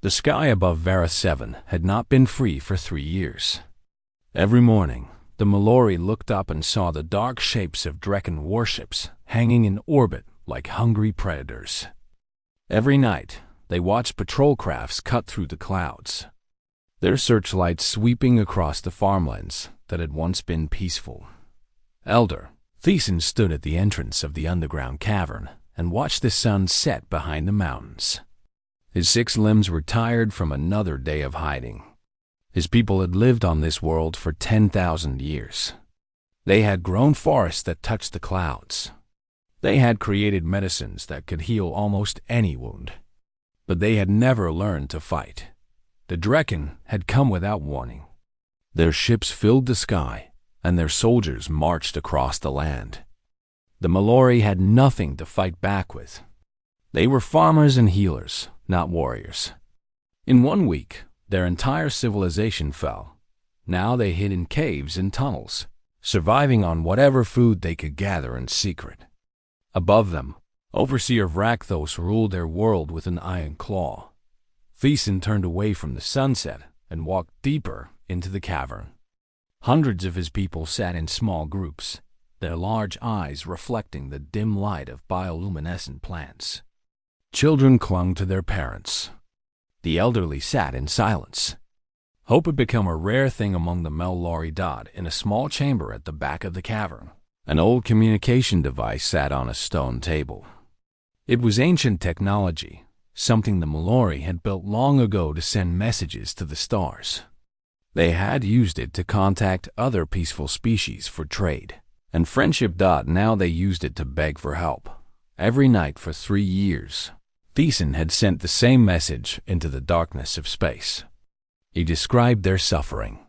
The sky above Vera 7 had not been free for 3 years. Every morning, the Mallory looked up and saw the dark shapes of Drekken warships hanging in orbit like hungry predators. Every night, they watched patrol crafts cut through the clouds, their searchlights sweeping across the farmlands that had once been peaceful. Elder Thiessen stood at the entrance of the underground cavern and watched the sun set behind the mountains. His 6 limbs were tired from another day of hiding. His people had lived on this world for 10,000 years. They had grown forests that touched the clouds. They had created medicines that could heal almost any wound. But they had never learned to fight. The Drekken had come without warning. Their ships filled the sky, and their soldiers marched across the land. The Mallory had nothing to fight back with. They were farmers and healers, not warriors. In 1 week, their entire civilization fell. Now they hid in caves and tunnels, surviving on whatever food they could gather in secret. Above them, Overseer Vrakthos ruled their world with an iron claw. Thiessen turned away from the sunset and walked deeper into the cavern. Hundreds of his people sat in small groups, their large eyes reflecting the dim light of bioluminescent plants. Children clung to their parents. The elderly sat in silence. Hope had become a rare thing among the Mallory. In a small chamber at the back of the cavern, an old communication device sat on a stone table. It was ancient technology, something the Mallory had built long ago to send messages to the stars. They had used it to contact other peaceful species for trade and friendship. Now they used it to beg for help. Every night for 3 years, Thiessen had sent the same message into the darkness of space. He described their suffering.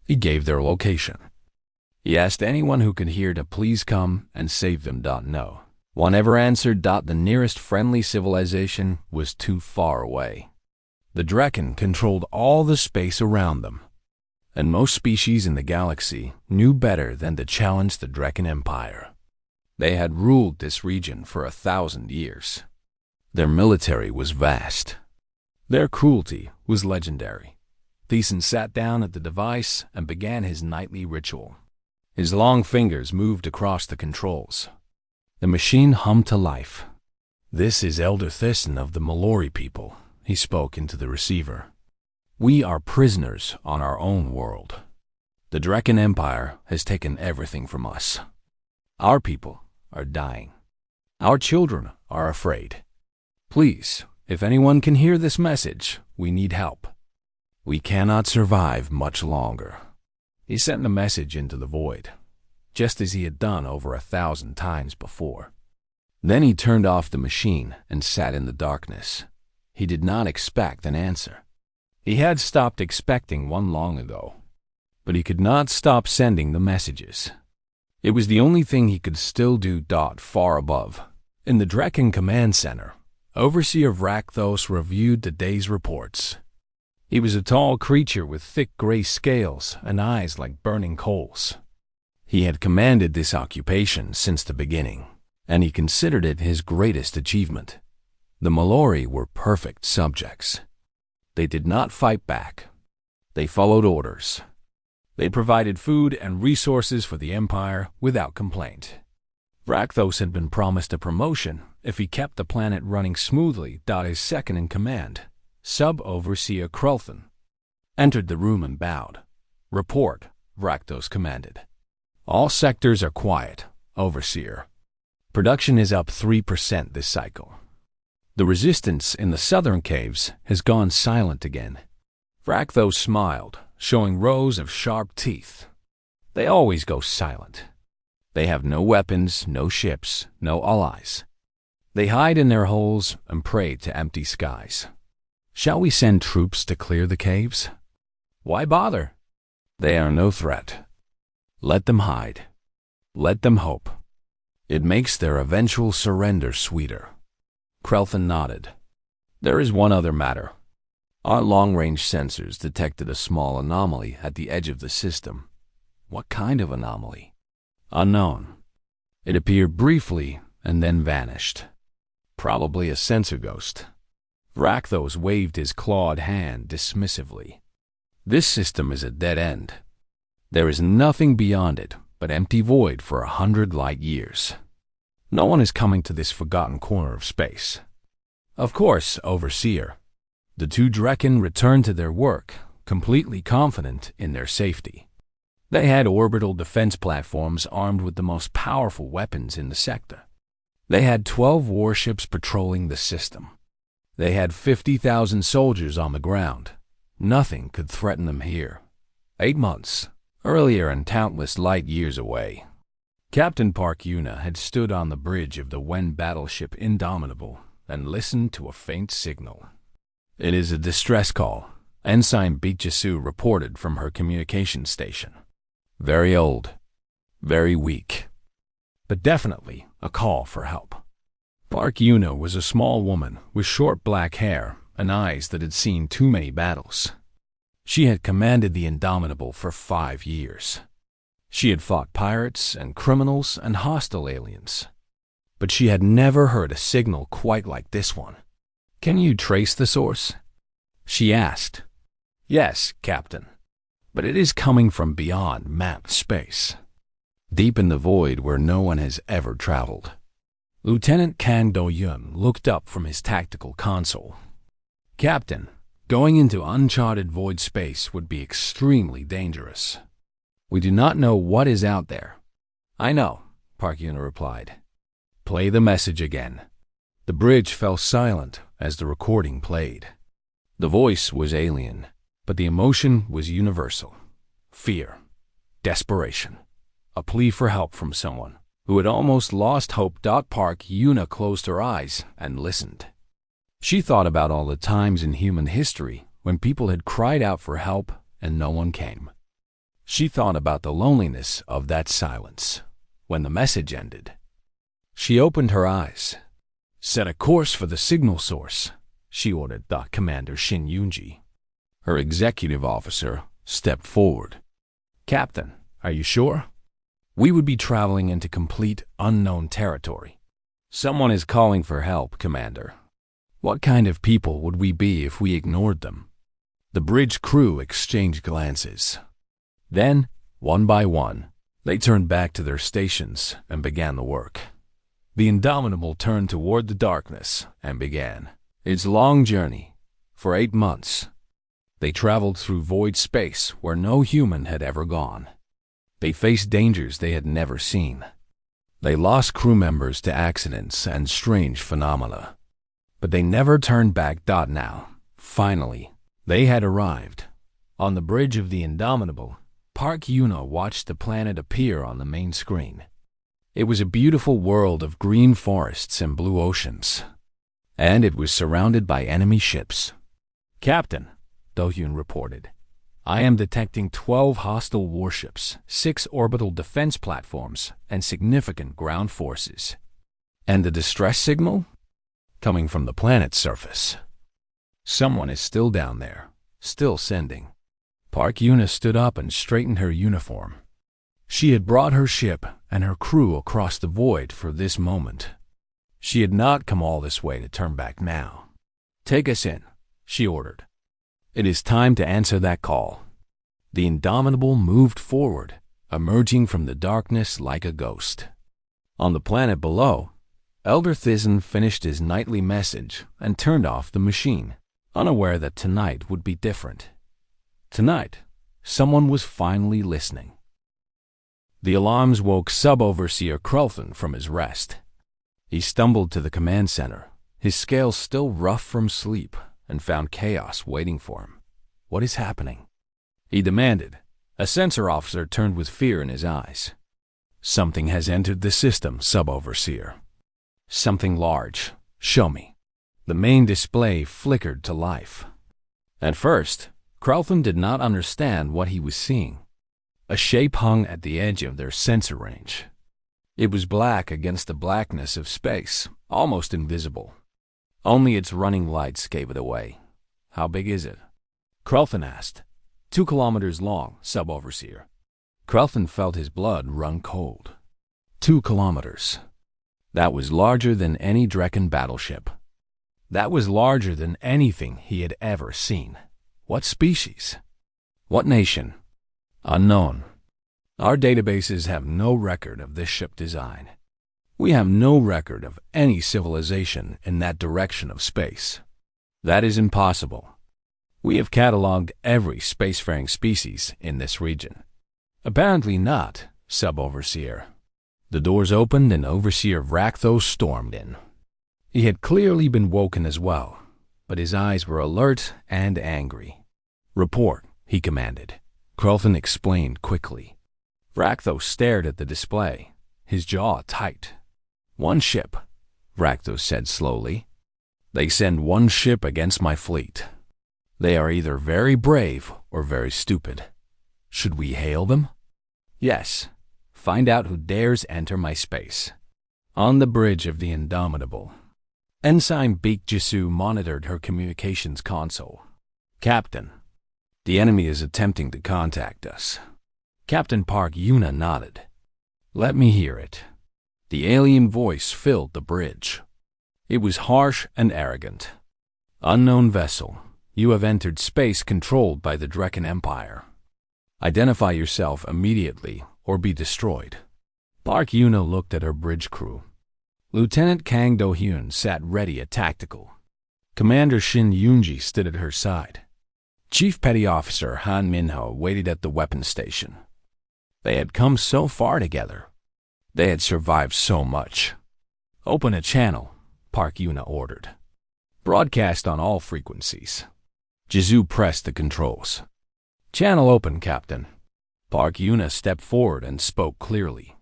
He gave their location. He asked anyone who could hear to please come and save them. No one ever answered. The nearest friendly civilization was too far away. The Drekken controlled all the space around them, and most species in the galaxy knew better than to challenge the Drekken Empire. They had ruled this region for 1,000 years. Their military was vast. Their cruelty was legendary. Thiessen sat down at the device and began his nightly ritual. His long fingers moved across the controls. The machine hummed to life. "This is Elder Thiessen of the Mallory people," he spoke into the receiver. "We are prisoners on our own world. The Drekken Empire has taken everything from us. Our people are dying. Our children are afraid. Please, if anyone can hear this message, we need help. We cannot survive much longer." He sent a message into the void, just as he had done over 1,000 times before. Then he turned off the machine and sat in the darkness. He did not expect an answer. He had stopped expecting one long ago, but he could not stop sending the messages. It was the only thing he could still do. Far above, in the Drekken Command Center, Overseer Vrakthos reviewed the day's reports. He was a tall creature with thick gray scales and eyes like burning coals. He had commanded this occupation since the beginning, and he considered it his greatest achievement. The Mallory were perfect subjects. They did not fight back. They followed orders. They provided food and resources for the Empire without complaint. Vrakthos had been promised a promotion if he kept the planet running smoothly. His second in command, Sub-Overseer Krelthen, entered the room and bowed. "Report," Vrakthos commanded. "All sectors are quiet, Overseer. Production is up 3% this cycle. The resistance in the southern caves has gone silent again." Vrakthos smiled, showing rows of sharp teeth. "They always go silent. They have no weapons, no ships, no allies. They hide in their holes and pray to empty skies. Shall we send troops to clear the caves? Why bother? They are no threat. Let them hide. Let them hope. It makes their eventual surrender sweeter." Krelthen nodded. "There is one other matter. Our long-range sensors detected a small anomaly at the edge of the system." "What kind of anomaly?" "Unknown. It appeared briefly and then vanished. Probably a sensor ghost." Rakthos waved his clawed hand dismissively. This system is a dead end. There is nothing beyond it but empty void for 100 light years. No one is coming to this forgotten corner of space. Of course, Overseer. The two Drekken returned to their work, completely confident in their safety. They had orbital defense platforms armed with the most powerful weapons in the sector. They had 12 warships patrolling the system. They had 50,000 soldiers on the ground. Nothing could threaten them here. 8 months earlier and countless light years away. Captain Park Yuna had stood on the bridge of the Wen battleship Indomitable and listened to a faint signal. "It is a distress call," Ensign Beekjasu reported from her communication station. "Very old, very weak, but definitely a call for help." Park Yuna was a small woman with short black hair and eyes that had seen too many battles. She had commanded the Indomitable for 5 years. She had fought pirates and criminals and hostile aliens. But she had never heard a signal quite like this one. "Can you trace the source?" she asked. "Yes, Captain. But it is coming from beyond mapped space. Deep in the void where no one has ever traveled." Lieutenant Kang Do-yun looked up from his tactical console. "Captain, going into uncharted void space would be extremely dangerous. We do not know what is out there." "I know," Park Yuna replied. "Play the message again." The bridge fell silent as the recording played. The voice was alien, but the emotion was universal. Fear, desperation, a plea for help from someone who had almost lost hope. Park Yuna closed her eyes and listened. She thought about all the times in human history when people had cried out for help and no one came. She thought about the loneliness of that silence when the message ended. She opened her eyes. "Set a course for the signal source," she ordered Commander Shin Yunji. Her executive officer stepped forward. "Captain, are you sure? We would be traveling into complete unknown territory." "Someone is calling for help, Commander." "What kind of people would we be if we ignored them?" The bridge crew exchanged glances. Then, one by one, they turned back to their stations and began the work. The Indomitable turned toward the darkness and began its long journey. For 8 months, they traveled through void space where no human had ever gone. They faced dangers they had never seen. They lost crew members to accidents and strange phenomena. But they never turned back. Now, finally, they had arrived. On the bridge of the Indomitable, Park Yuna watched the planet appear on the main screen. It was a beautiful world of green forests and blue oceans, and it was surrounded by enemy ships. "Captain," Do-hyun reported, "I am detecting 12 hostile warships, 6 orbital defense platforms, and significant ground forces." "And the distress signal?" "Coming from the planet's surface. Someone is still down there, still sending." Park Yuna stood up and straightened her uniform. She had brought her ship and her crew across the void for this moment. She had not come all this way to turn back now. "Take us in," she ordered. "It is time to answer that call." The Indomitable moved forward, emerging from the darkness like a ghost. On the planet below, Elder Thizin finished his nightly message and turned off the machine, unaware that tonight would be different. Tonight, someone was finally listening. The alarms woke Sub-Overseer Krulfin from his rest. He stumbled to the command center, his scales still rough from sleep, and found chaos waiting for him. "What is happening?" he demanded. A sensor officer turned with fear in his eyes. "Something has entered the system, Sub-Overseer. Something large. Show me." The main display flickered to life. At first, Krulfin did not understand what he was seeing. A shape hung at the edge of their sensor range. It was black against the blackness of space, almost invisible. Only its running lights gave it away. "How big is it?" Krulfin asked. 2 kilometers long, Sub-Overseer." Krulfin felt his blood run cold. 2 kilometers. That was larger than any Drekken battleship. That was larger than anything he had ever seen. What species? What nation? Unknown. Our databases have no record of this ship design. We have no record of any civilization in that direction of space. That is impossible. We have cataloged every spacefaring species in this region. Apparently not, Sub-Overseer. The doors opened and Overseer Vrakthos stormed in. He had clearly been woken as well, but his eyes were alert and angry. Report, he commanded. Carlton explained quickly. Vrakthos stared at the display, his jaw tight. One ship, Vrakthos said slowly. They send one ship against my fleet. They are either very brave or very stupid. Should we hail them? Yes. Find out who dares enter my space. On the bridge of the Indomitable, Ensign Beak Jisu monitored her communications console. Captain, the enemy is attempting to contact us. Captain Park Yuna nodded. Let me hear it. The alien voice filled the bridge. It was harsh and arrogant. Unknown vessel, you have entered space controlled by the Drekken Empire. Identify yourself immediately or be destroyed. Park Yuna looked at her bridge crew. Lieutenant Kang Do-hyun sat ready at tactical. Commander Shin Yoonji stood at her side. Chief Petty Officer Han Minho waited at the weapons station. They had come so far together. They had survived so much. Open a channel, Park Yuna ordered. Broadcast on all frequencies. Jizu pressed the controls. Channel open, Captain. Park Yuna stepped forward and spoke clearly.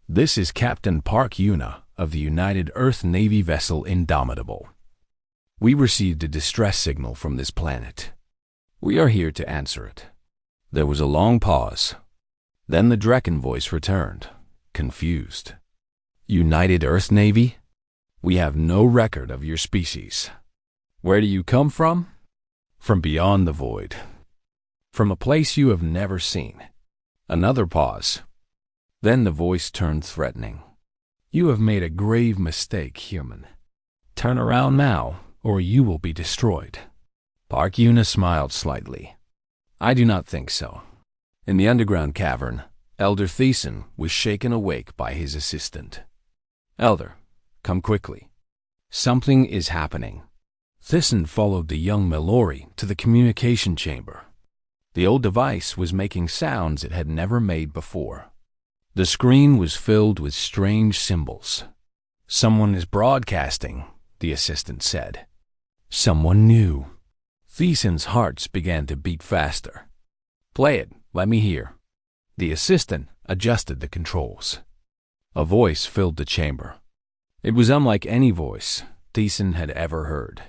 This is Captain Park Yuna of the United Earth Navy vessel Indomitable. We received a distress signal from this planet. We are here to answer it. There was a long pause. Then the Drekken voice returned, confused. United Earth Navy? We have no record of your species. Where do you come from? From beyond the void. From a place you have never seen. Another pause. Then the voice turned threatening. You have made a grave mistake, human. Turn around now, or you will be destroyed. Park Yuna smiled slightly. I do not think so. In the underground cavern, Elder Thiessen was shaken awake by his assistant. Elder, come quickly. Something is happening. Thiessen followed the young Mallory to the communication chamber. The old device was making sounds it had never made before. The screen was filled with strange symbols. Someone is broadcasting, the assistant said. Someone new. Thiessen's hearts began to beat faster. Play it, let me hear. The assistant adjusted the controls. A voice filled the chamber. It was unlike any voice Thiessen had ever heard.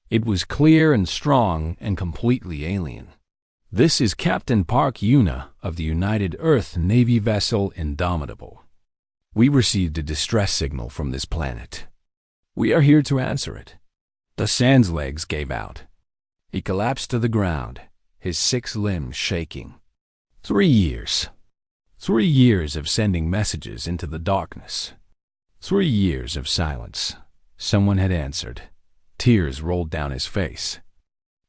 It was clear and strong and completely alien. This is Captain Park Yuna of the United Earth Navy vessel Indomitable. We received a distress signal from this planet. We are here to answer it. The Sand's legs gave out. He collapsed to the ground, his 6 limbs shaking. 3 years. 3 years of sending messages into the darkness. 3 years of silence. Someone had answered. Tears rolled down his face.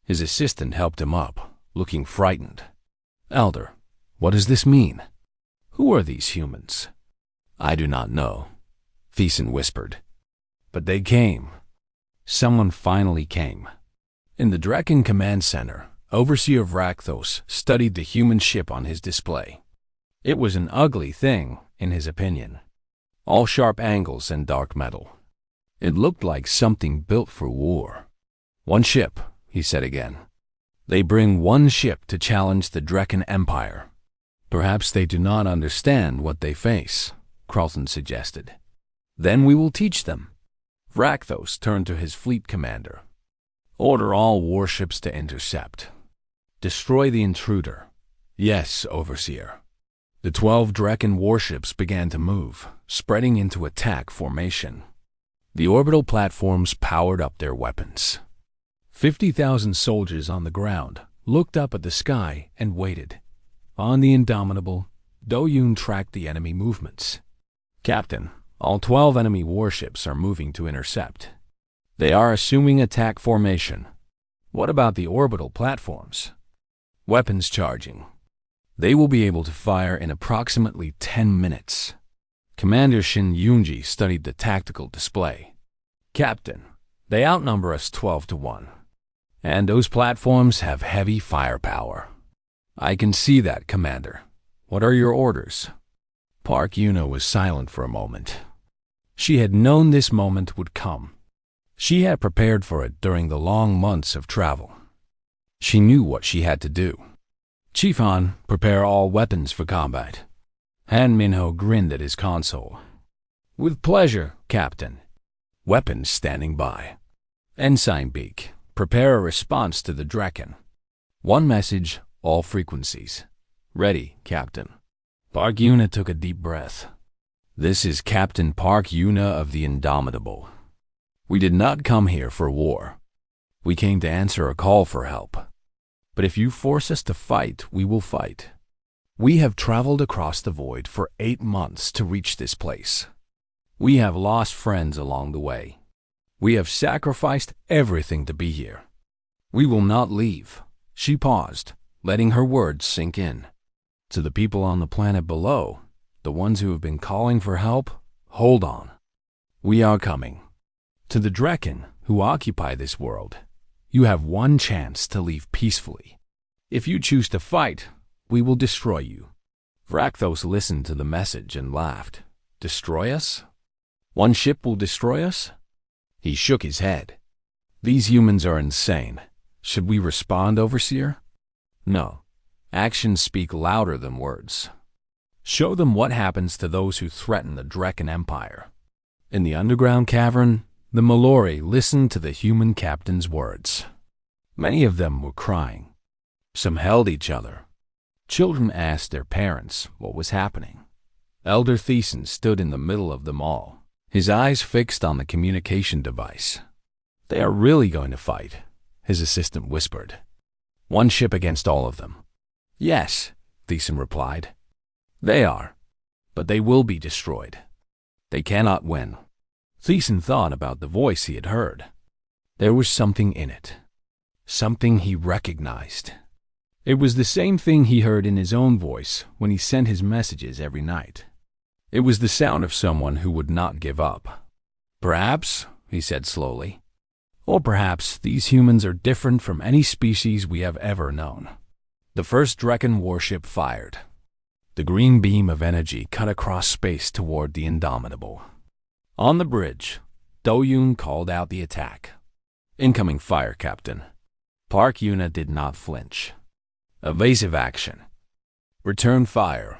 His assistant helped him up, looking frightened. Elder, what does this mean? Who are these humans? I do not know, Thiessen whispered. But they came. Someone finally came. In the Drekken Command Center, Overseer Vrakthos studied the human ship on his display. It was an ugly thing, in his opinion. All sharp angles and dark metal. It looked like something built for war. One ship, he said again. They bring one ship to challenge the Drekken Empire. Perhaps they do not understand what they face, Carlton suggested. Then we will teach them. Vrakthos turned to his fleet commander. Order all warships to intercept. Destroy the intruder. Yes, Overseer. The 12 Drekken warships began to move, spreading into attack formation. The orbital platforms powered up their weapons. 50,000 soldiers on the ground looked up at the sky and waited. On the Indomitable, Do-hyun tracked the enemy movements. Captain, all 12 enemy warships are moving to intercept. They are assuming attack formation. What about the orbital platforms? Weapons charging. They will be able to fire in approximately 10 minutes. Commander Shin Yunji studied the tactical display. Captain, they outnumber us 12 to 1. And those platforms have heavy firepower. I can see that, Commander. What are your orders? Park Yuna was silent for a moment. She had known this moment would come. She had prepared for it during the long months of travel. She knew what she had to do. Chief Han, prepare all weapons for combat. Han Minho grinned at his console. With pleasure, Captain. Weapons standing by. Ensign Beak, prepare a response to the Draken. One message, all frequencies. Ready, Captain. Park Yuna took a deep breath. This is Captain Park Yuna of the Indomitable. We did not come here for war. We came to answer a call for help. But if you force us to fight, we will fight. We have traveled across the void for 8 months to reach this place. We have lost friends along the way. We have sacrificed everything to be here. We will not leave. She paused, letting her words sink in. To the people on the planet below, the ones who have been calling for help, hold on. We are coming. To the Draken who occupy this world, you have one chance to leave peacefully. If you choose to fight, we will destroy you. Vrakthos listened to the message and laughed. Destroy us? One ship will destroy us? He shook his head. These humans are insane. Should we respond, Overseer? No. Actions speak louder than words. Show them what happens to those who threaten the Draken Empire. In the underground cavern, the Mallory listened to the human captain's words. Many of them were crying. Some held each other. Children asked their parents what was happening. Elder Thiessen stood in the middle of them all, his eyes fixed on the communication device. They are really going to fight, his assistant whispered. One ship against all of them. Yes, Thiessen replied. They are, but they will be destroyed. They cannot win. Thiessen thought about the voice he had heard. There was something in it. Something he recognized. It was the same thing he heard in his own voice when he sent his messages every night. It was the sound of someone who would not give up. Perhaps, he said slowly, or perhaps these humans are different from any species we have ever known. The first Draken warship fired. The green beam of energy cut across space toward the Indomitable. On the bridge, Do-yoon called out the attack. Incoming fire, Captain. Park Yuna did not flinch. Evasive action. Return fire.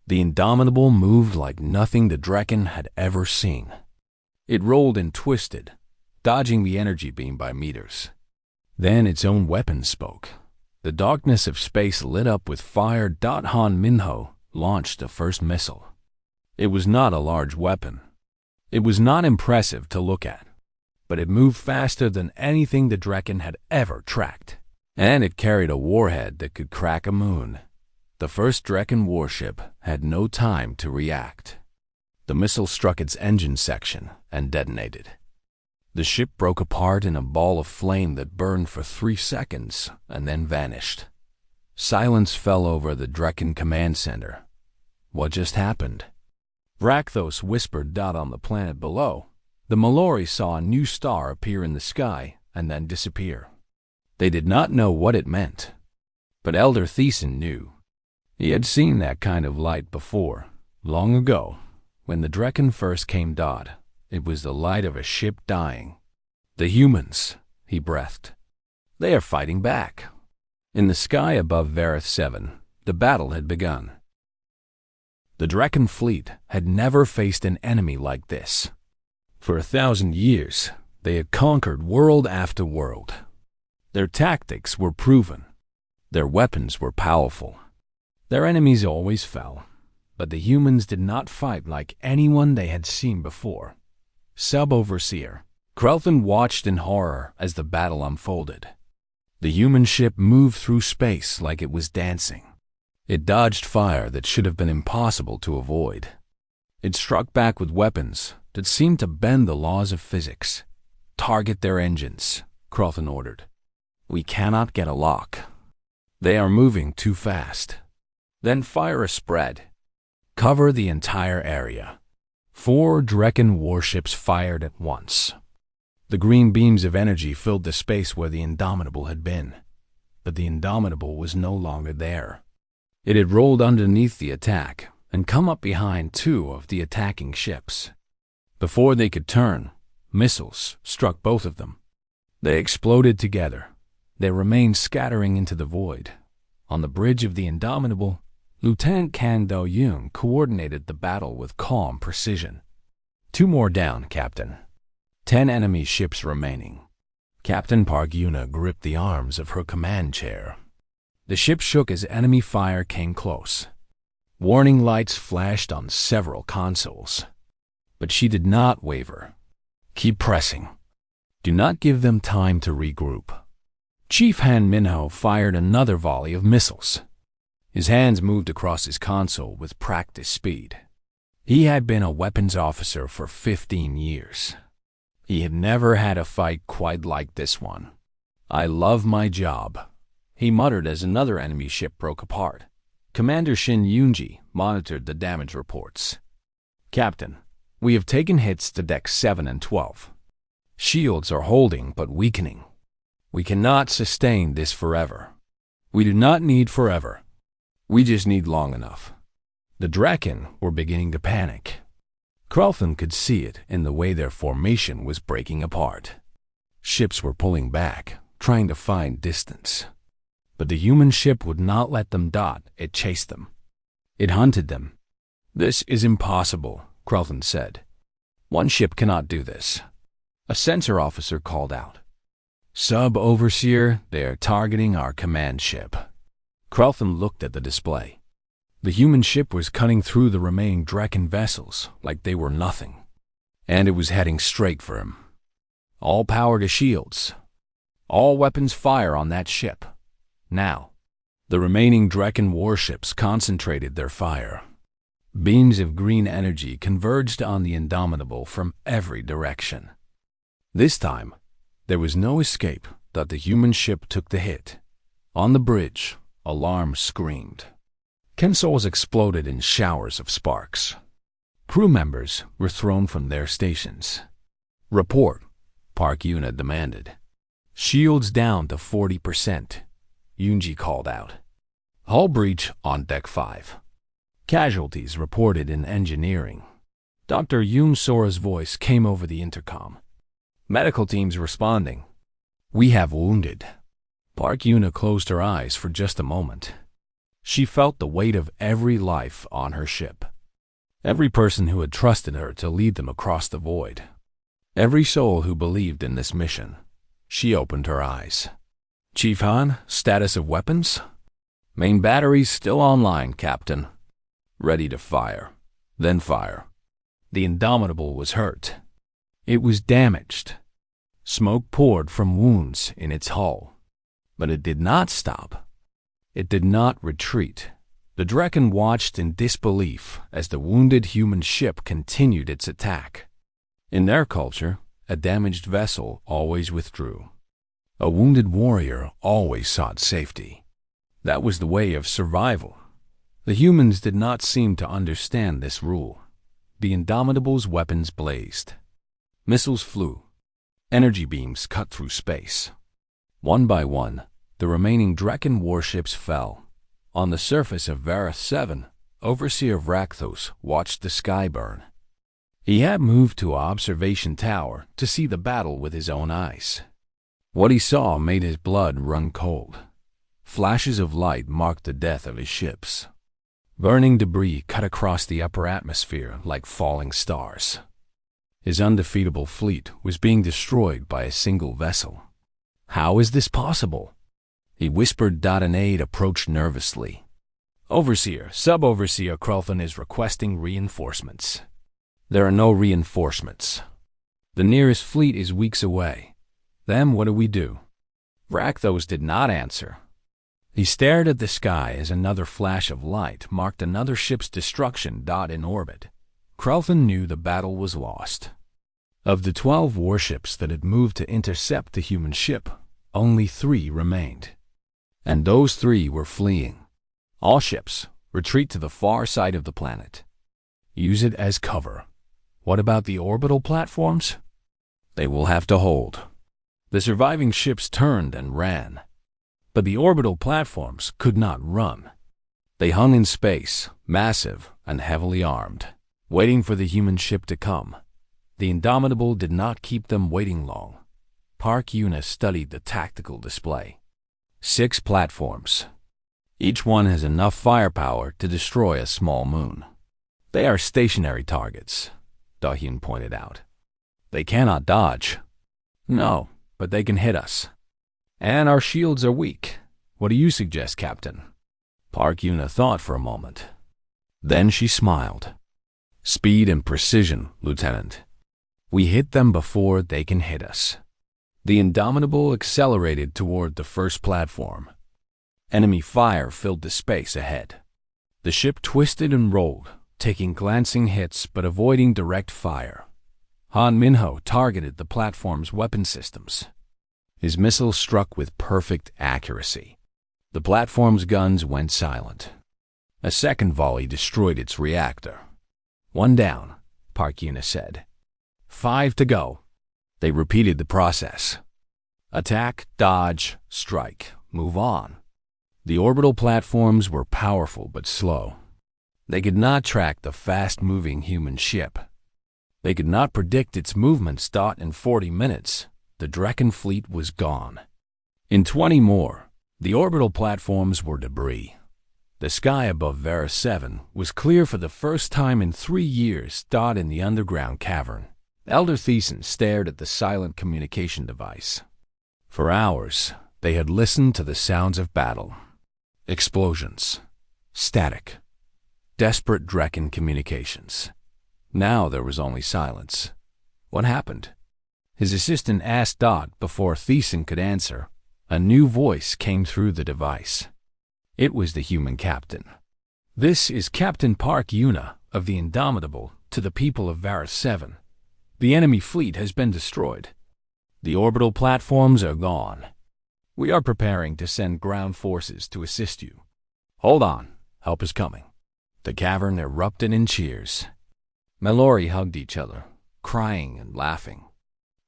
The Indomitable moved like nothing the Draken had ever seen. It rolled and twisted, dodging the energy beam by meters. Then its own weapon spoke. The darkness of space lit up with fire. Han Minho launched the first missile. It was not a large weapon. It was not impressive to look at, but it moved faster than anything the Draken had ever tracked. And it carried a warhead that could crack a moon. The first Draken warship had no time to react. The missile struck its engine section and detonated. The ship broke apart in a ball of flame that burned for 3 seconds and then vanished. Silence fell over the Draken command center. What just happened? Vrakthos whispered. On the planet below, the Mallory saw a new star appear in the sky and then disappear. They did not know what it meant, but Elder Thiessen knew. He had seen that kind of light before, long ago, when the Draken first came. It was the light of a ship dying. The humans, he breathed. They are fighting back. In the sky above Vareth 7, the battle had begun. The Draken fleet had never faced an enemy like this. For 1,000 years, they had conquered world after world. Their tactics were proven. Their weapons were powerful. Their enemies always fell, but the humans did not fight like anyone they had seen before. Sub-Overseer, Krelthan watched in horror as the battle unfolded. The human ship moved through space like it was dancing. It dodged fire that should have been impossible to avoid. It struck back with weapons that seemed to bend the laws of physics. Target their engines, Crofton ordered. We cannot get a lock. They are moving too fast. Then fire a spread. Cover the entire area. 4 Drekken warships fired at once. The green beams of energy filled the space where the Indomitable had been. But the Indomitable was no longer there. It had rolled underneath the attack and come up behind 2 of the attacking ships. Before they could turn, missiles struck both of them. They exploded together, their remains scattering into the void. On the bridge of the Indomitable, Lieutenant Kang Do-yoon coordinated the battle with calm precision. 2 more down, Captain. 10 enemy ships remaining. Captain Park Yuna gripped the arms of her command chair. The ship shook as enemy fire came close. Warning lights flashed on several consoles. But she did not waver. Keep pressing. Do not give them time to regroup. Chief Han Minho fired another volley of missiles. His hands moved across his console with practiced speed. He had been a weapons officer for 15 years. He had never had a fight quite like this one. I love my job, he muttered as another enemy ship broke apart. Commander Shin Yoonji monitored the damage reports. Captain, we have taken hits to decks 7 and 12. Shields are holding but weakening. We cannot sustain this forever. We do not need forever. We just need long enough. The Drekken were beginning to panic. Crofton could see it in the way their formation was breaking apart. Ships were pulling back, trying to find distance. But the human ship would not let them dot, it chased them. It hunted them. This is impossible, Crofton said. One ship cannot do this. A sensor officer called out. Sub-Overseer, they are targeting our command ship. Crofton looked at the display. The human ship was cutting through the remaining Drekken vessels like they were nothing. And it was heading straight for him. All power to shields. All weapons fire on that ship. Now, the remaining Drekken warships concentrated their fire. Beams of green energy converged on the Indomitable from every direction. This time, there was no escape that the human ship took the hit. On the bridge, alarm screamed. Consoles exploded in showers of sparks. Crew members were thrown from their stations. Report, Park Yuna demanded. Shields down to 40%, Yoonji called out. Hull breach on deck 5. Casualties reported in engineering. Dr. Yoon Sora's voice came over the intercom. Medical teams responding. We have wounded. Park Yuna closed her eyes for just a moment. She felt the weight of every life on her ship. Every person who had trusted her to lead them across the void. Every soul who believed in this mission. She opened her eyes. Chief Han, status of weapons? Main batteries still online, Captain. Ready to fire. Then fire. The Indomitable was hurt. It was damaged. Smoke poured from wounds in its hull. But it did not stop. It did not retreat. The Drekken watched in disbelief as the wounded human ship continued its attack. In their culture, a damaged vessel always withdrew. A wounded warrior always sought safety. That was the way of survival. The humans did not seem to understand this rule. The Indomitable's weapons blazed. Missiles flew. Energy beams cut through space. One by one, the remaining Drekken warships fell. On the surface of Vareth 7, Overseer Rakthos watched the sky burn. He had moved to an observation tower to see the battle with his own eyes. What he saw made his blood run cold. Flashes of light marked the death of his ships. Burning debris cut across the upper atmosphere like falling stars. His undefeatable fleet was being destroyed by a single vessel. How is this possible? He whispered. An aide approached nervously. Overseer, Sub-Overseer Crofton is requesting reinforcements. There are no reinforcements. The nearest fleet is weeks away. Then what do we do? Rakthos did not answer. He stared at the sky as another flash of light marked another ship's destruction. In orbit. Crofton knew the battle was lost. Of the 12 warships that had moved to intercept the human ship, only 3 remained. And those 3 were fleeing. All ships, retreat to the far side of the planet. Use it as cover. What about the orbital platforms? They will have to hold. The surviving ships turned and ran. But the orbital platforms could not run. They hung in space, massive and heavily armed, waiting for the human ship to come. The Indomitable did not keep them waiting long. Park Yuna studied the tactical display. 6 platforms. Each one has enough firepower to destroy a small moon. They are stationary targets, Da-hyun pointed out. They cannot dodge. No, but they can hit us. And our shields are weak. What do you suggest, Captain? Park Yuna thought for a moment. Then she smiled. Speed and precision, Lieutenant. We hit them before they can hit us. The Indomitable accelerated toward the first platform. Enemy fire filled the space ahead. The ship twisted and rolled, taking glancing hits but avoiding direct fire. Han Minho targeted the platform's weapon systems. His missiles struck with perfect accuracy. The platform's guns went silent. A second volley destroyed its reactor. 1 down, Park Yuna said. 5 to go. They repeated the process. Attack, dodge, strike, move on. The orbital platforms were powerful but slow. They could not track the fast-moving human ship. They could not predict its movements. In 40 minutes, the Draken fleet was gone. In 20 more, the orbital platforms were debris. The sky above Vera 7 was clear for the first time in 3 years. In the underground cavern, Elder Thiessen stared at the silent communication device. For hours, they had listened to the sounds of battle. Explosions, static, desperate Draken communications. Now there was only silence. What happened? His assistant asked before Thiessen could answer. A new voice came through the device. It was the human captain. This is Captain Park Yuna of the Indomitable to the people of Varus 7. The enemy fleet has been destroyed. The orbital platforms are gone. We are preparing to send ground forces to assist you. Hold on, help is coming. The cavern erupted in cheers. Mallory hugged each other, crying and laughing.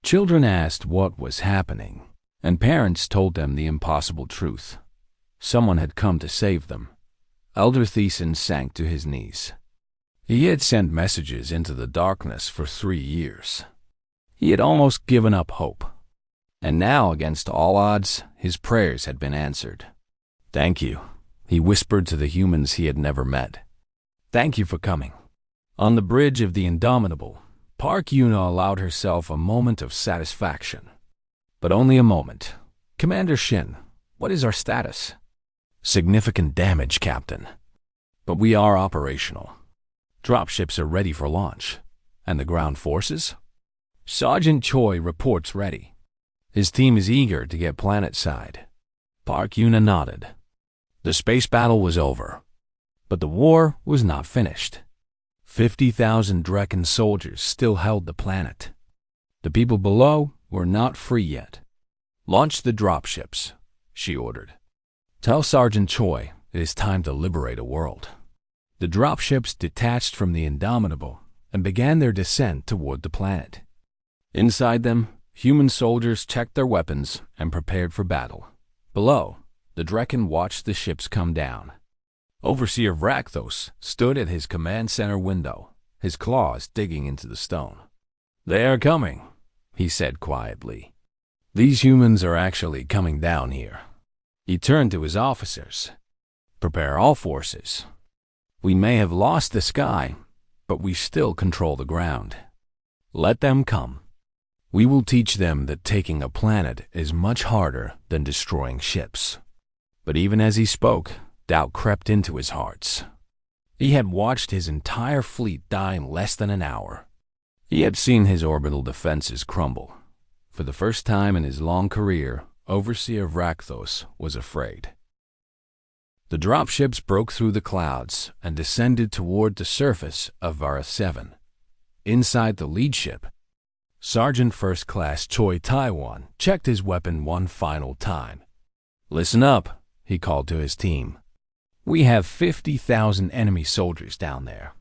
Children asked what was happening, and parents told them the impossible truth. Someone had come to save them. Elder Thiessen sank to his knees. He had sent messages into the darkness for 3 years. He had almost given up hope. And now, against all odds, his prayers had been answered. Thank you, he whispered to the humans he had never met. Thank you for coming. On the bridge of the Indomitable, Park Yuna allowed herself a moment of satisfaction. But only a moment. Commander Shin, what is our status? Significant damage, Captain. But we are operational. Dropships are ready for launch. And the ground forces? Sergeant Choi reports ready. His team is eager to get planet-side. Park Yuna nodded. The space battle was over. But the war was not finished. 50,000 Draken soldiers still held the planet. The people below were not free yet. Launch the dropships, she ordered. Tell Sergeant Choi it is time to liberate a world. The dropships detached from the Indomitable and began their descent toward the planet. Inside them, human soldiers checked their weapons and prepared for battle. Below, the Draken watched the ships come down. Overseer Vrakthos stood at his command center window, his claws digging into the stone. They are coming, he said quietly. These humans are actually coming down here. He turned to his officers. Prepare all forces. We may have lost the sky, but we still control the ground. Let them come. We will teach them that taking a planet is much harder than destroying ships. But even as he spoke, doubt crept into his hearts. He had watched his entire fleet die in less than an hour. He had seen his orbital defenses crumble. For the first time in his long career, Overseer Vrakthos was afraid. The dropships broke through the clouds and descended toward the surface of Varus 7. Inside the lead ship, Sergeant First Class Choi Taiwan checked his weapon one final time. "Listen up," he called to his team. "We have 50,000 enemy soldiers down there.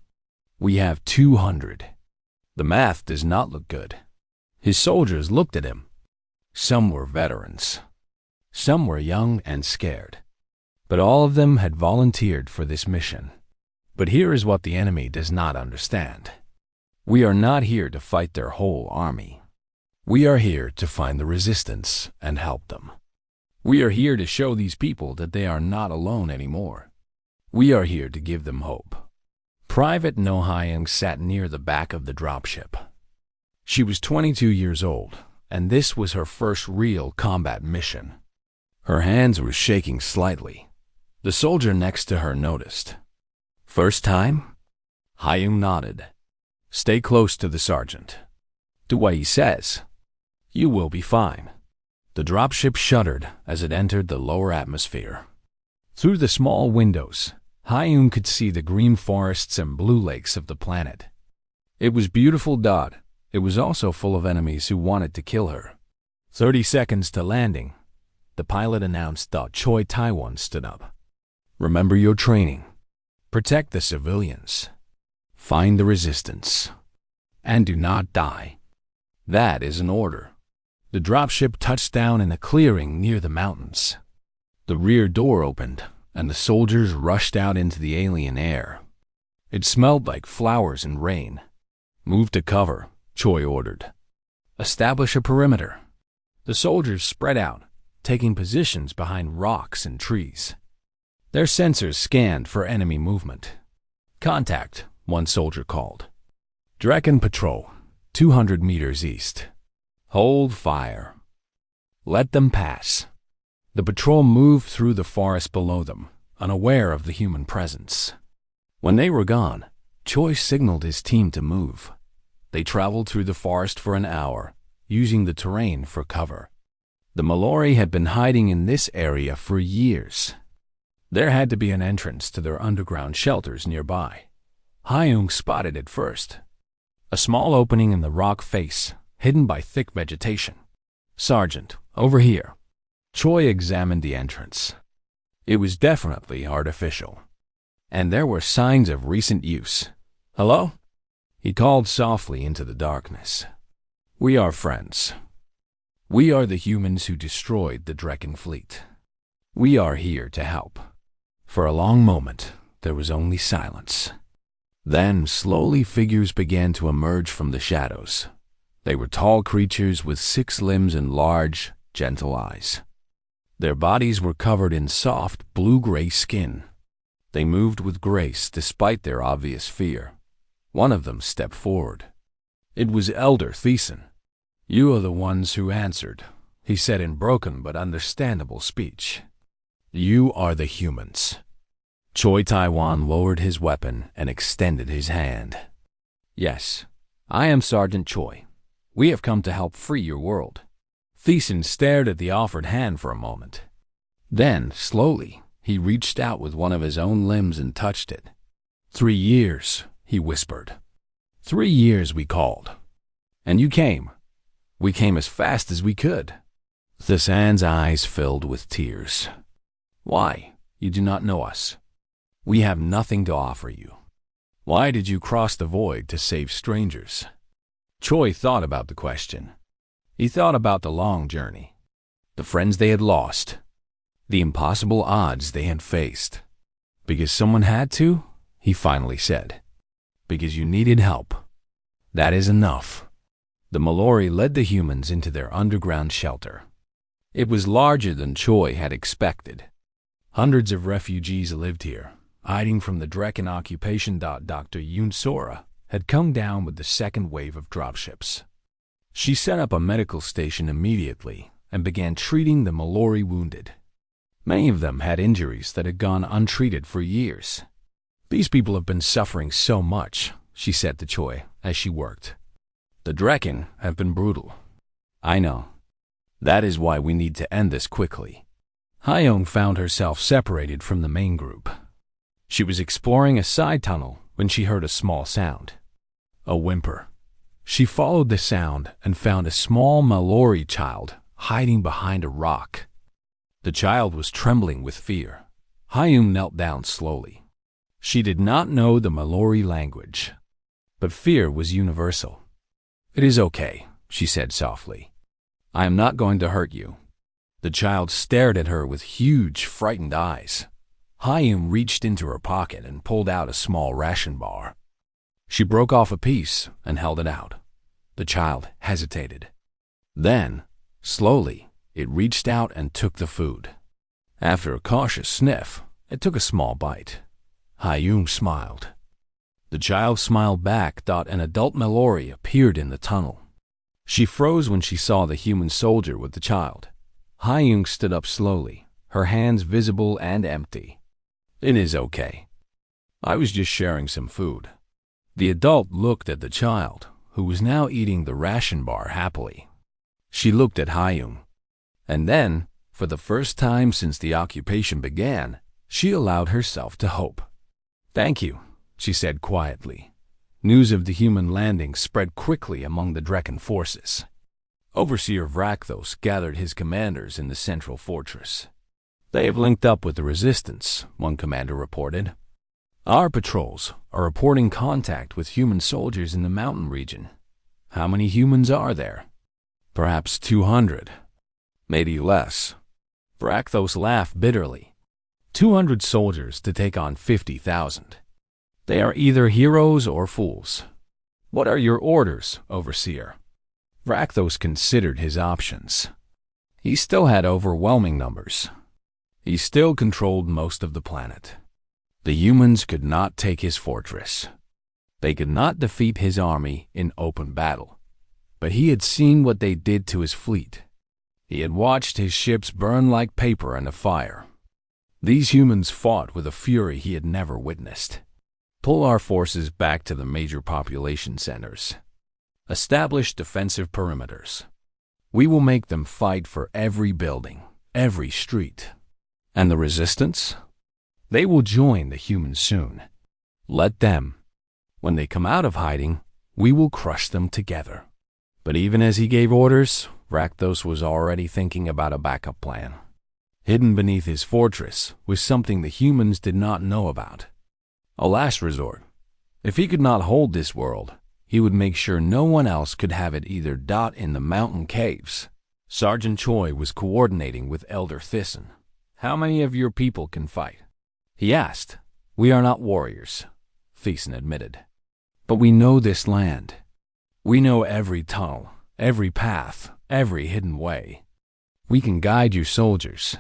We have 200. The math does not look good." His soldiers looked at him. Some were veterans. Some were young and scared. But all of them had volunteered for this mission. But here is what the enemy does not understand. We are not here to fight their whole army. We are here to find the resistance and help them. We are here to show these people that they are not alone anymore. We are here to give them hope. Private No Hyung sat near the back of the dropship. She was 22 years old, and this was her first real combat mission. Her hands were shaking slightly. The soldier next to her noticed. "First time?" Hyung nodded. "Stay close to the sergeant. Do what he says. You will be fine." The dropship shuddered as it entered the lower atmosphere. Through the small windows, Hyun could see the green forests and blue lakes of the planet. It was beautiful. It was also full of enemies who wanted to kill her. 30 seconds to landing, the pilot announced. Choi Taiwan stood up. "Remember your training. Protect the civilians. Find the resistance. And do not die. That is an order." The dropship touched down in a clearing near the mountains. The rear door opened, and the soldiers rushed out into the alien air. It smelled like flowers and rain. "Move to cover," Choi ordered. "Establish a perimeter." The soldiers spread out, taking positions behind rocks and trees. Their sensors scanned for enemy movement. "Contact," one soldier called. "Draken Patrol, 200 meters east. Hold fire. Let them pass." The patrol moved through the forest below them, unaware of the human presence. When they were gone, Choi signaled his team to move. They traveled through the forest for an hour, using the terrain for cover. The Mallory had been hiding in this area for years. There had to be an entrance to their underground shelters nearby. Hyung spotted it first. A small opening in the rock face, hidden by thick vegetation. "Sergeant, over here." Choi examined the entrance. It was definitely artificial, and there were signs of recent use. "Hello?" He called softly into the darkness. "We are friends. We are the humans who destroyed the Draken fleet. We are here to help." For a long moment, there was only silence. Then, slowly, figures began to emerge from the shadows. They were tall creatures with 6 limbs and large, gentle eyes. Their bodies were covered in soft, blue-gray skin. They moved with grace despite their obvious fear. One of them stepped forward. It was Elder Thiessen. "You are the ones who answered," he said in broken but understandable speech. "You are the humans." Choi Taiwan lowered his weapon and extended his hand. "Yes, I am Sergeant Choi. We have come to help free your world." Thiessen stared at the offered hand for a moment. Then, slowly, he reached out with one of his own limbs and touched it. 3 years, he whispered. 3 years we called. And you came. We came as fast as we could. Thiessen's eyes filled with tears. "Why? You do not know us. We have nothing to offer you. Why did you cross the void to save strangers?" Choi thought about the question. He thought about the long journey, the friends they had lost, the impossible odds they had faced. "Because someone had to," he finally said. "Because you needed help. That is enough." The Mallory led the humans into their underground shelter. It was larger than Choi had expected. Hundreds of refugees lived here, hiding from the Draken occupation. Dr. Yoon Sora had come down with the second wave of dropships. She set up a medical station immediately and began treating the Mallory wounded. Many of them had injuries that had gone untreated for years. "These people have been suffering so much," she said to Choi as she worked. "The Draken have been brutal." "I know. That is why we need to end this quickly." Hyung found herself separated from the main group. She was exploring a side tunnel when she heard a small sound. A whimper. She followed the sound and found a small Mallory child hiding behind a rock. The child was trembling with fear. Hyum knelt down slowly. She did not know the Mallory language, but fear was universal. "It is okay," she said softly. "I am not going to hurt you." The child stared at her with huge, frightened eyes. Hyum reached into her pocket and pulled out a small ration bar. She broke off a piece and held it out. The child hesitated. Then, slowly, it reached out and took the food. After a cautious sniff, it took a small bite. Hyum smiled. The child smiled back. An adult Mallory appeared in the tunnel. She froze when she saw the human soldier with the child. Hyung stood up slowly, her hands visible and empty. "It is okay. I was just sharing some food." The adult looked at the child, who was now eating the ration bar happily. She looked at Hyum, and then, for the first time since the occupation began, she allowed herself to hope. "Thank you," she said quietly. News of the human landing spread quickly among the Drekken forces. Overseer Vrakthos gathered his commanders in the central fortress. "They have linked up with the resistance," one commander reported. "Our patrols are reporting contact with human soldiers in the mountain region." "How many humans are there?" "Perhaps 200. Maybe less." Vrakthos laughed bitterly. 200 soldiers to take on 50,000. They are either heroes or fools. "What are your orders, Overseer?" Vrakthos considered his options. He still had overwhelming numbers. He still controlled most of the planet. The humans could not take his fortress. They could not defeat his army in open battle. But he had seen what they did to his fleet. He had watched his ships burn like paper in a fire. These humans fought with a fury he had never witnessed. "Pull our forces back to the major population centers. Establish defensive perimeters. We will make them fight for every building, every street." "And the resistance?" "They will join the humans soon. Let them. When they come out of hiding, we will crush them together." But even as he gave orders, Vrakthos was already thinking about a backup plan. Hidden beneath his fortress was something the humans did not know about. A last resort. If he could not hold this world, he would make sure no one else could have it either. In the mountain caves, Sergeant Choi was coordinating with Elder Thyssen. "How many of your people can fight?" he asked. "We are not warriors," Thyssen admitted. "But we know this land. We know every tunnel, every path, every hidden way. We can guide your soldiers.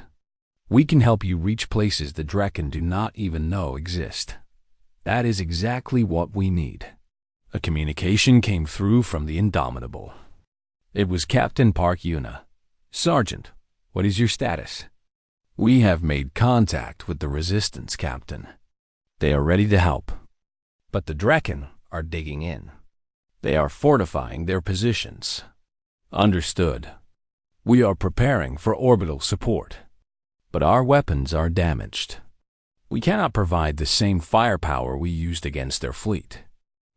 We can help you reach places the Drekken do not even know exist." That is exactly what we need. A communication came through from the Indomitable. It was Captain Park Yuna. "Sergeant, what is your status?" "We have made contact with the Resistance, Captain. They are ready to help. But the Drekken are digging in. They are fortifying their positions." "Understood. We are preparing for orbital support. But our weapons are damaged. We cannot provide the same firepower we used against their fleet."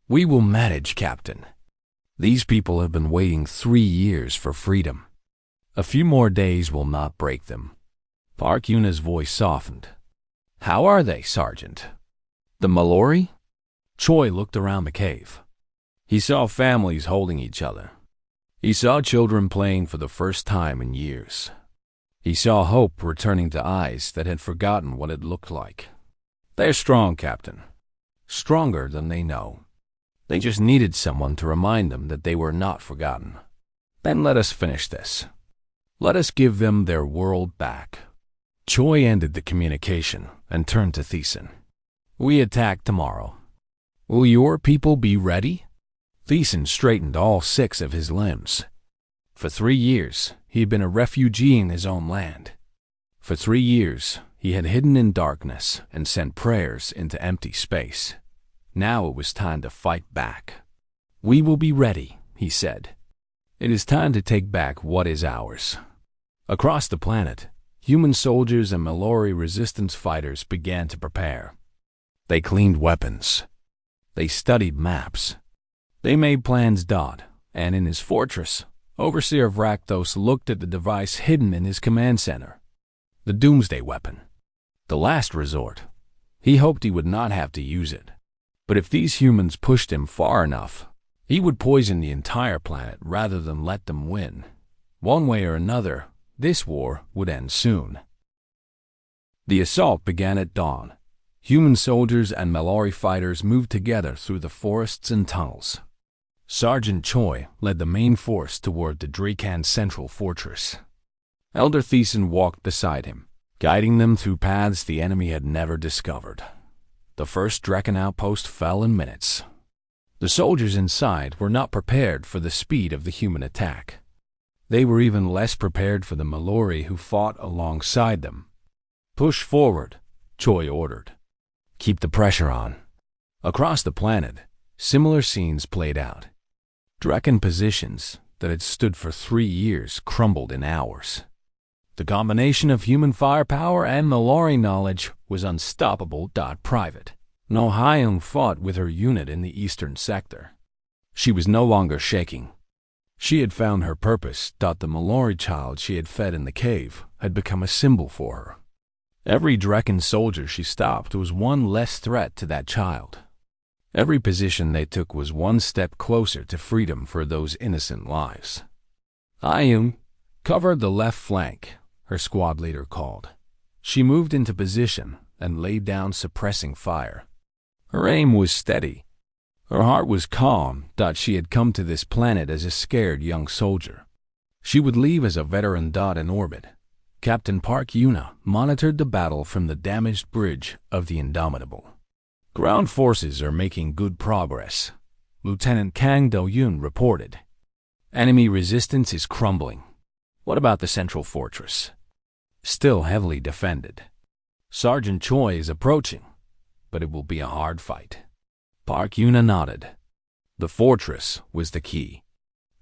"We will manage, Captain. These people have been waiting 3 years for freedom. A few more days will not break them." Park Yuna's voice softened. "How are they, Sergeant?" "The Mallory?" Choi looked around the cave. He saw families holding each other. He saw children playing for the first time in years. He saw hope returning to eyes that had forgotten what it looked like. "They're strong, Captain. Stronger than they know. They just needed someone to remind them that they were not forgotten. Then let us finish this. Let us give them their world back." Choi ended the communication and turned to Thyssen. "We attack tomorrow. Will your people be ready?" Thyssen straightened all 6 of his limbs. For 3 years, he had been a refugee in his own land. For 3 years, he had hidden in darkness and sent prayers into empty space. Now it was time to fight back. "We will be ready," he said. "It is time to take back what is ours." Across the planet, human soldiers and Mallory resistance fighters began to prepare. They cleaned weapons. They studied maps. They made plans. And in his fortress, Overseer Vrakthos looked at the device hidden in his command center. The doomsday weapon. The last resort. He hoped he would not have to use it. But if these humans pushed him far enough, he would poison the entire planet rather than let them win. One way or another, this war would end soon. The assault began at dawn. Human soldiers and Mallory fighters moved together through the forests and tunnels. Sergeant Choi led the main force toward the Drakan Central Fortress. Elder Thiessen walked beside him, guiding them through paths the enemy had never discovered. The first Drakan outpost fell in minutes. The soldiers inside were not prepared for the speed of the human attack. They were even less prepared for the Mallory who fought alongside them. "Push forward," Choi ordered. "Keep the pressure on." Across the planet, similar scenes played out. Drakan positions that had stood for 3 years crumbled in hours. The combination of human firepower and Mallory knowledge was unstoppable. Private No Hyung fought with her unit in the eastern sector. She was no longer shaking. She had found her purpose. The Mallory child she had fed in the cave had become a symbol for her. Every Drakan soldier she stopped was one less threat to that child. Every position they took was one step closer to freedom for those innocent lives. "Hyung, cover the left flank," her squad leader called. She moved into position and laid down suppressing fire. Her aim was steady. Her heart was calm. She had come to this planet as a scared young soldier. She would leave as a veteran. In orbit, Captain Park Yuna monitored the battle from the damaged bridge of the Indomitable. "Ground forces are making good progress," Lieutenant Kang Do-yoon reported. "Enemy resistance is crumbling." "What about the central fortress?" "Still heavily defended. Sergeant Choi is approaching, but it will be a hard fight." Park Yuna nodded. The fortress was the key.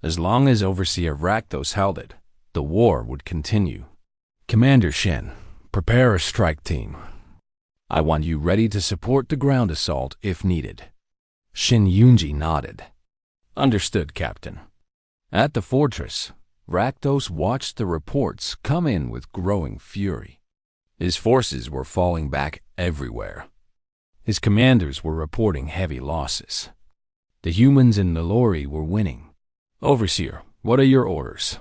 As long as Overseer Vrakthos held it, the war would continue. "Commander Shin, prepare a strike team. I want you ready to support the ground assault if needed." Shin Yoonji nodded. "Understood, Captain." At the fortress, Vrakthos watched the reports come in with growing fury. His forces were falling back everywhere. His commanders were reporting heavy losses. The humans in Nalori were winning. "Overseer, what are your orders?"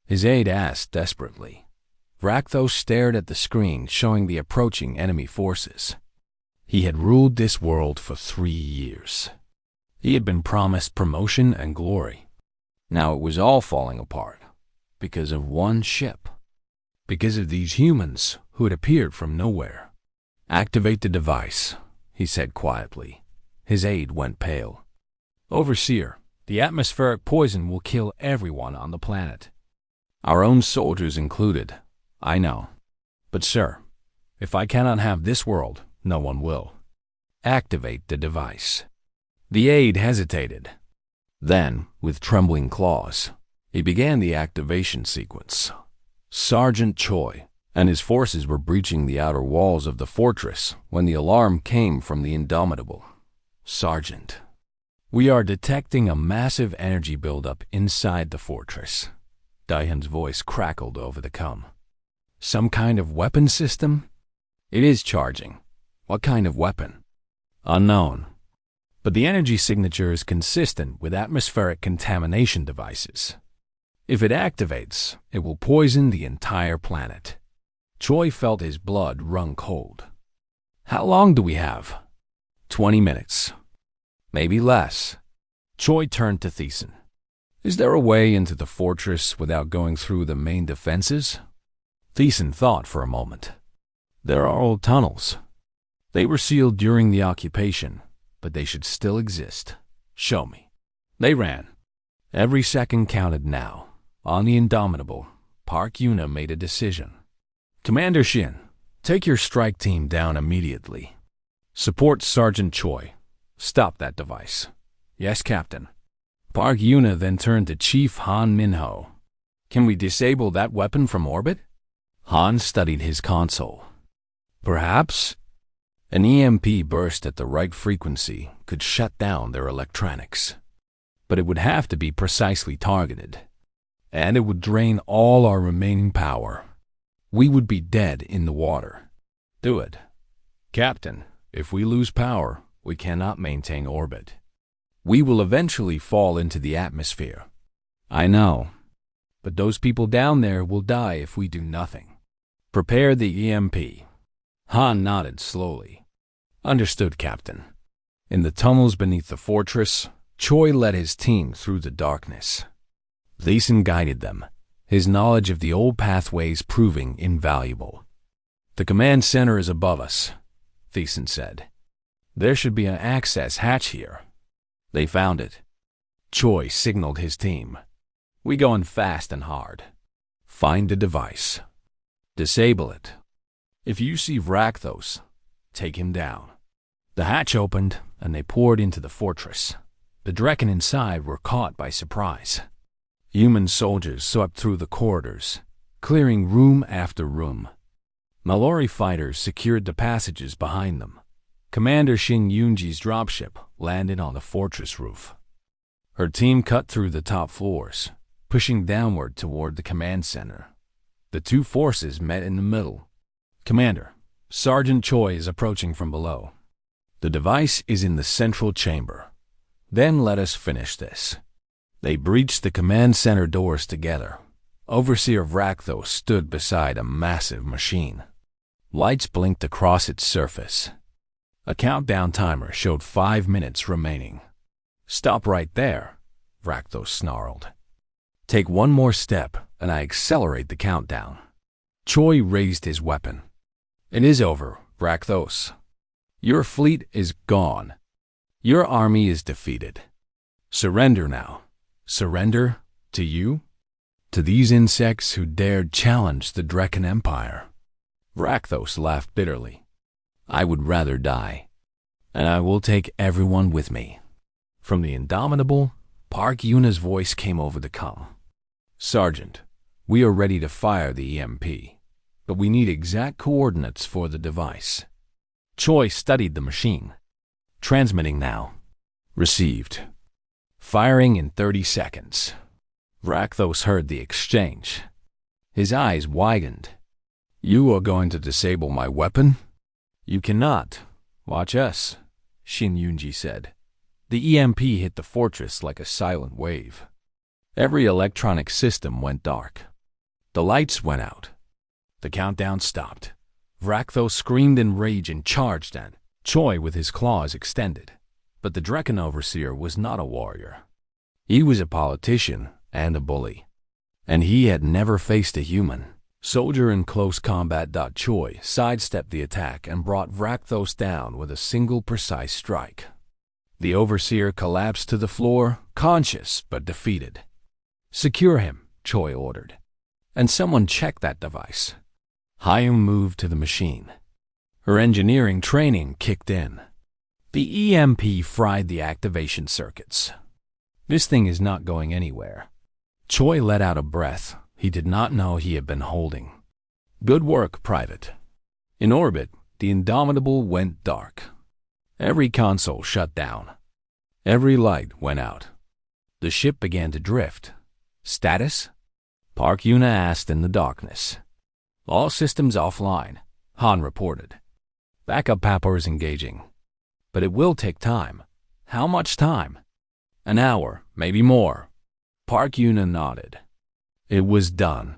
his aide asked desperately. Vrakthos stared at the screen showing the approaching enemy forces. He had ruled this world for 3 years. He had been promised promotion and glory. Now it was all falling apart because of one ship. Because of these humans who had appeared from nowhere. "Activate the device," he said quietly. His aide went pale. "Overseer, the atmospheric poison will kill everyone on the planet. Our own soldiers included. I know. But sir, if I cannot have this world, no one will. Activate the device." The aide hesitated. Then, with trembling claws, he began the activation sequence. Sergeant Choi and his forces were breaching the outer walls of the fortress when the alarm came from the Indomitable. "Sergeant, we are detecting a massive energy buildup inside the fortress." Daehan's voice crackled over the com. "Some kind of weapon system?" "It is charging." "What kind of weapon?" "Unknown. But the energy signature is consistent with atmospheric contamination devices. If it activates, it will poison the entire planet." Choi felt his blood run cold. "How long do we have?" 20 minutes. Maybe less." Choi turned to Thiessen. "Is there a way into the fortress without going through the main defenses?" Thiessen thought for a moment. "There are old tunnels. They were sealed during the occupation, but they should still exist. Show me." They ran. Every second counted now. On the Indomitable, Park Yuna made a decision. "Commander Shin, take your strike team down immediately. Support Sergeant Choi. Stop that device." "Yes, Captain." Park Yuna then turned to Chief Han Minho. "Can we disable that weapon from orbit?" Han studied his console. "Perhaps. An EMP burst at the right frequency could shut down their electronics." but it would have to be precisely targeted. And it would drain all our remaining power. We would be dead in the water. Do it. Captain, if we lose power, we cannot maintain orbit. We will eventually fall into the atmosphere. I know, but those people down there will die if we do nothing. Prepare the EMP. Han nodded slowly. Understood, Captain. In the tunnels beneath the fortress, Choi led his team through the darkness. Thiessen guided them, his knowledge of the old pathways proving invaluable. The command center is above us, Thiessen said. There should be an access hatch here. They found it. Choi signaled his team. We going fast and hard. Find the device. Disable it. If you see Rakthos, take him down. The hatch opened, and they poured into the fortress. The Drekken inside were caught by surprise. Human soldiers swept through the corridors, clearing room after room. Mallory fighters secured the passages behind them. Commander Shin Yunji's dropship landed on the fortress roof. Her team cut through the top floors, pushing downward toward the command center. The two forces met in the middle. Commander, Sergeant Choi is approaching from below. The device is in the central chamber. Then let us finish this. They breached the command center doors together. Overseer Rakthos stood beside a massive machine. Lights blinked across its surface. A countdown timer showed 5 minutes remaining. Stop right there, Rakthos snarled. Take one more step, and I accelerate the countdown. Choi raised his weapon. It is over, Rakthos. Your fleet is gone. Your army is defeated. Surrender now. Surrender to you? To these insects who dared challenge the Drekken Empire. Rakthos laughed bitterly. I would rather die. And I will take everyone with me. From the indomitable, Park Yuna's voice came over the comm. Sergeant, we are ready to fire the EMP, but we need exact coordinates for the device. Choi studied the machine. Transmitting now. Received. Firing in 30 seconds. Rakthos heard the exchange. His eyes widened. You are going to disable my weapon? You cannot. Watch us, Shin Yunji said. The EMP hit the fortress like a silent wave. Every electronic system went dark. The lights went out. The countdown stopped. Rakthos screamed in rage and charged at Choi with his claws extended. But the Drekken Overseer was not a warrior. He was a politician and a bully. And he had never faced a human. Soldier in close combat. Choi sidestepped the attack and brought Rakthos down with a single precise strike. The Overseer collapsed to the floor, conscious but defeated. Secure him, Choi ordered. And someone check that device. Hyum moved to the machine. Her engineering training kicked in. The EMP fried the activation circuits. This thing is not going anywhere. Choi let out a breath he did not know he had been holding. Good work, Private. In orbit, the Indomitable went dark. Every console shut down. Every light went out. The ship began to drift. Status? Park Yuna asked in the darkness. All systems offline, Han reported. Backup powers engaging. But it will take time. How much time? An hour, maybe more. Park Yuna nodded. It was done.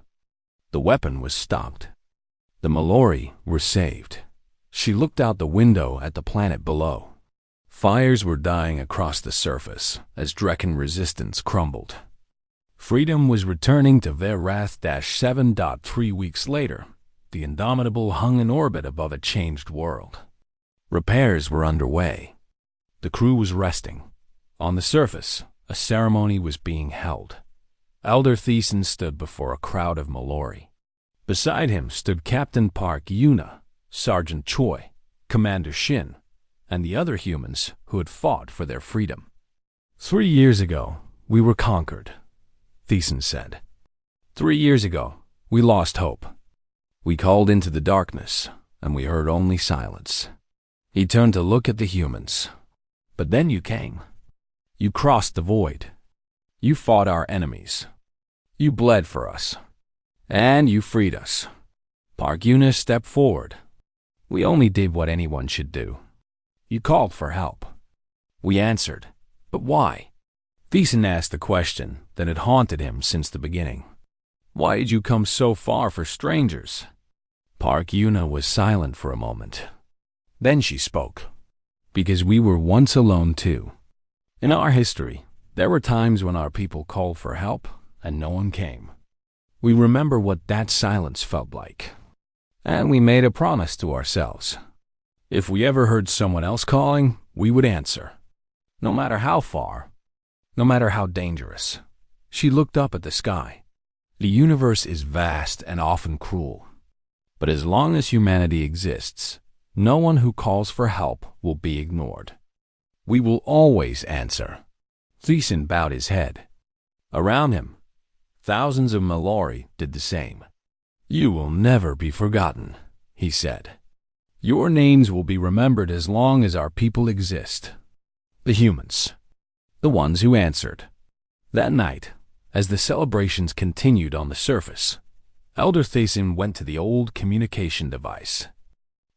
The weapon was stopped. The Mallory were saved. She looked out the window at the planet below. Fires were dying across the surface as Drekken resistance crumbled. Freedom was returning to Verath 7. 3 weeks later, the Indomitable hung in orbit above a changed world. Repairs were underway. The crew was resting. On the surface, a ceremony was being held. Elder Thiessen stood before a crowd of Mallory. Beside him stood Captain Park Yuna, Sergeant Choi, Commander Shin, and the other humans who had fought for their freedom. 3 years ago, we were conquered, Thiessen said. 3 years ago, we lost hope. We called into the darkness, and we heard only silence. He turned to look at the humans. But then you came. You crossed the void. You fought our enemies. You bled for us. And you freed us. Park Eunice stepped forward. We only did what anyone should do. You called for help. We answered. But why? Thiessen asked the question that had haunted him since the beginning. Why did you come so far for strangers? Park Eunice was silent for a moment. Then she spoke. Because we were once alone too. In our history, there were times when our people called for help and no one came. We remember what that silence felt like. And we made a promise to ourselves. If we ever heard someone else calling, we would answer. No matter how far, no matter how dangerous. She looked up at the sky. The universe is vast and often cruel. But as long as humanity exists, no one who calls for help will be ignored. We will always answer. Thiessen bowed his head. Around him, thousands of Mallory did the same. You will never be forgotten, he said. Your names will be remembered as long as our people exist. The humans. The ones who answered. That night, as the celebrations continued on the surface, Elder Thiessen went to the old communication device.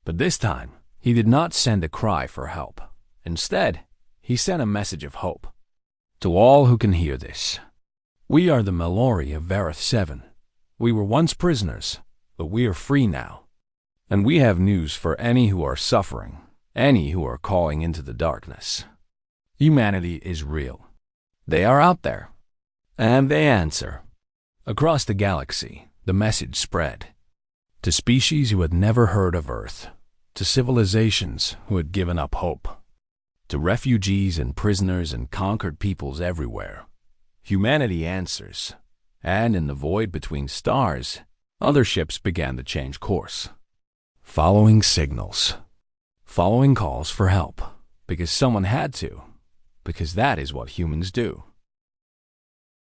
But this time, he did not send a cry for help. Instead, he sent a message of hope. To all who can hear this. We are the Mallory of Vareth 7. We were once prisoners, but we are free now. And we have news for any who are suffering, any who are calling into the darkness. Humanity is real. They are out there. And they answer. Across the galaxy, the message spread. To species who had never heard of Earth. To civilizations who had given up hope. To refugees and prisoners and conquered peoples everywhere. Humanity answers. And in the void between stars, other ships began to change course. Following signals. Following calls for help. Because someone had to. Because that is what humans do.